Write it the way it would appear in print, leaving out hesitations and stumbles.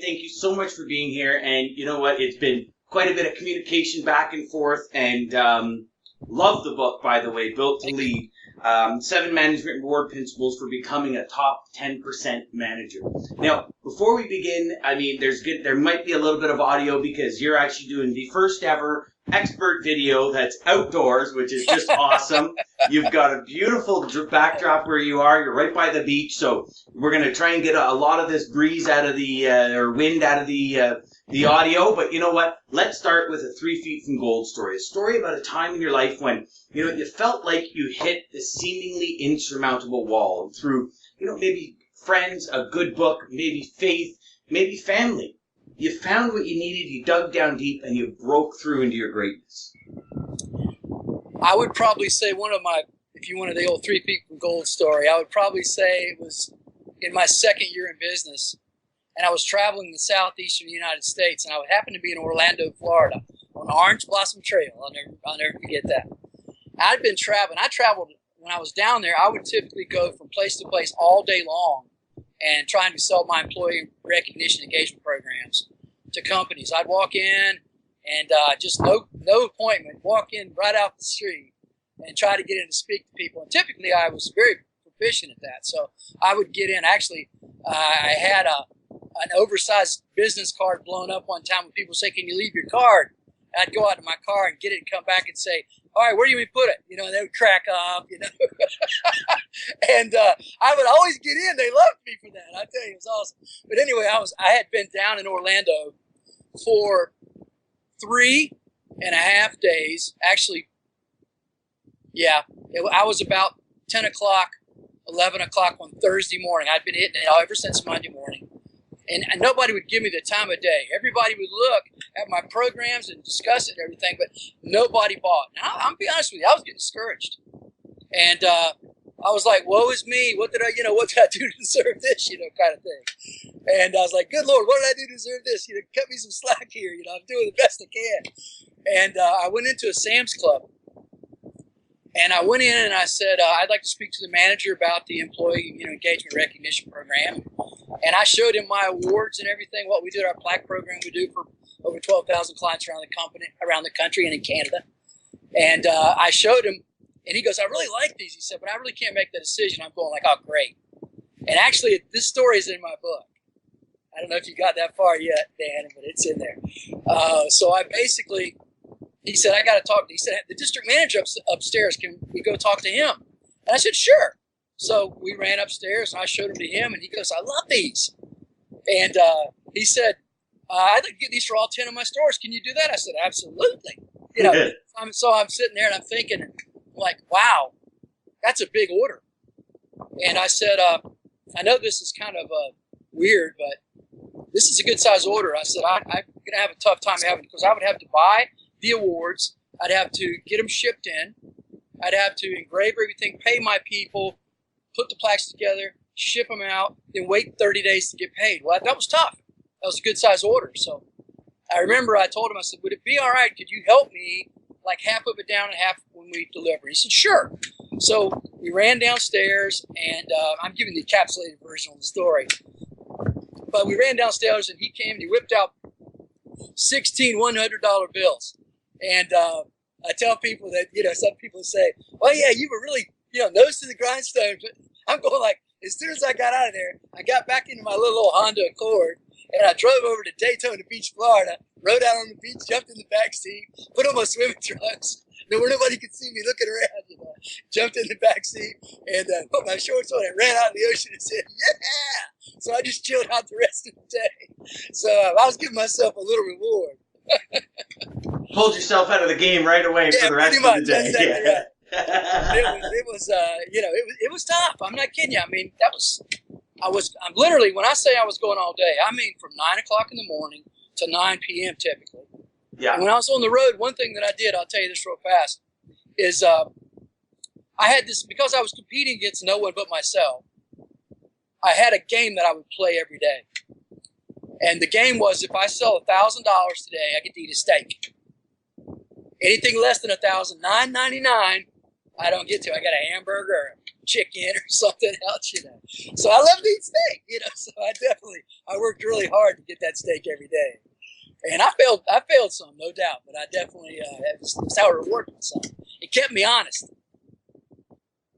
David, thank you so much for being here. And you know what? It's been quite a bit of communication back and forth. And love the book, by the way, Built to Lead. 7 management and board principles for becoming a top 10% manager. Now, before we begin, I mean, there might be a little bit of audio because you're actually doing the first ever expert video that's outdoors, which is just awesome. You've got a beautiful backdrop where you are. You're right by the beach, so we're going to try and get a lot of this breeze out of the, or wind out of the audio. But you know what? Let's start with a 3 feet from gold story. A story about a time in your life when, you know, you felt like you hit the seemingly insurmountable wall through, you know, maybe friends, a good book, maybe faith, maybe family. You found what you needed, you dug down deep, and you broke through into your greatness. I would probably say if you wanted the old 3 feet from gold story, I would probably say it was in my second year in business. And I was traveling the southeastern United States, and I happened to be in Orlando, Florida, on the Orange Blossom Trail. I'll never forget that. I'd been traveling. I traveled when I was down there. I would typically go from place to place all day long and trying to sell my employee recognition engagement programs to companies. I'd walk in and just no appointment, walk in right out the street and try to get in to speak to people. And typically I was very proficient at that. So I would get in. Actually, I had an oversized business card blown up one time when people say, "Can you leave your card?" I'd go out to my car and get it and come back and say, "All right, where do you want me to put it?" You know, and they would crack up, you know. And I would always get in. They loved me for that. I tell you, it was awesome. But anyway, I had been down in Orlando for 3.5 days. Actually, yeah, I was about 10 o'clock, 11 o'clock on Thursday morning. I'd been hitting it ever since Monday morning. And nobody would give me the time of day. Everybody would look at my programs and discuss it and everything, but nobody bought. Now, I'm be honest with you, I was getting discouraged. And I was like, woe is me. What did I do to deserve this, kind of thing. And I was like, good Lord, what did I do to deserve this? Cut me some slack here. I'm doing the best I can. And I went into a Sam's Club. And I went in and I said, I'd like to speak to the manager about the employee engagement recognition program. And I showed him my awards and everything, what we did, our plaque program we do for over 12,000 clients around the country and in Canada. And I showed him, and he goes, I really like these. He said, but I really can't make the decision. I'm going like, oh, great. And actually, this story is in my book. I don't know if you got that far yet, Dan, but it's in there. So I basically... He said, I got to talk. He said, the district manager upstairs, can we go talk to him? And I said, sure. So we ran upstairs and I showed them to him and he goes, I love these. And he said, I'd like to get these for all 10 of my stores. Can you do that? I said, absolutely. So I'm sitting there and I'm thinking like, wow, that's a big order. And I said, I know this is kind of weird, but this is a good size order. I said, I'm going to have a tough time having it because I would have to buy the awards. I'd have to get them shipped in. I'd have to engrave everything, pay my people, put the plaques together, ship them out, then wait 30 days to get paid. Well, that was tough. That was a good size order. So I remember I told him, I said, would it be all right? Could you help me like half of it down and half when we deliver? He said, sure. So we ran downstairs and I'm giving the encapsulated version of the story. But we ran downstairs and he came and he whipped out 16 $100 bills. And I tell people that, some people say, oh, yeah, you were really, nose to the grindstone. But I'm going like, as soon as I got out of there, I got back into my little Honda Accord and I drove over to Daytona Beach, Florida, rode out on the beach, jumped in the back seat, put on my swimming trunks, where nobody could see me looking around, jumped in the back seat and put my shorts on and ran out in the ocean and said, yeah. So I just chilled out the rest of the day. So I was giving myself a little reward. Pulled yourself out of the game right away for the rest of the day. Exactly right. It was tough. I'm not kidding you. I mean, I'm literally, when I say I was going all day, I mean from 9 o'clock in the morning to 9 p.m. typically. Yeah. And when I was on the road, one thing that I did, I'll tell you this real fast, is I had this, because I was competing against no one but myself, I had a game that I would play every day. And the game was, if I sell $1,000 today, I get to eat a steak. Anything less than $1,000, $9.99, I don't get to. I got a hamburger or a chicken or something else, So I love to eat steak, So I worked really hard to get that steak every day. And I failed some, no doubt, but I definitely, that's how I rewarded myself. It kept me honest.